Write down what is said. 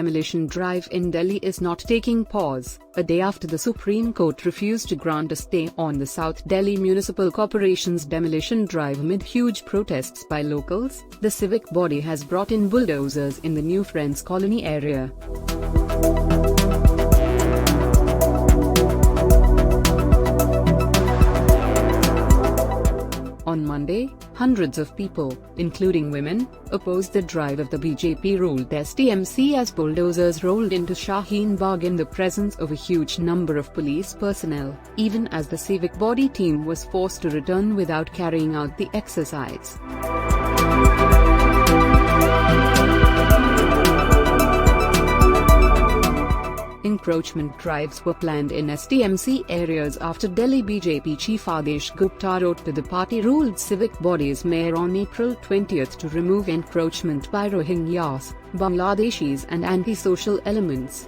demolition drive in Delhi is not taking pause. A day after the Supreme Court refused to grant a stay on the South Delhi Municipal Corporation's demolition drive amid huge protests by locals, the civic body has brought in bulldozers in the new Friends Colony area. On Monday, hundreds of people, including women, opposed the drive of the BJP-ruled STMC as bulldozers rolled into Shaheen Bagh in the presence of a huge number of police personnel, even as the civic body team was forced to return without carrying out the exercise. Encroachment drives were planned in STMC areas after Delhi BJP chief Adesh Gupta wrote to the party-ruled civic body's mayor on April 20 to remove encroachment by Rohingyas, Bangladeshis and anti-social elements.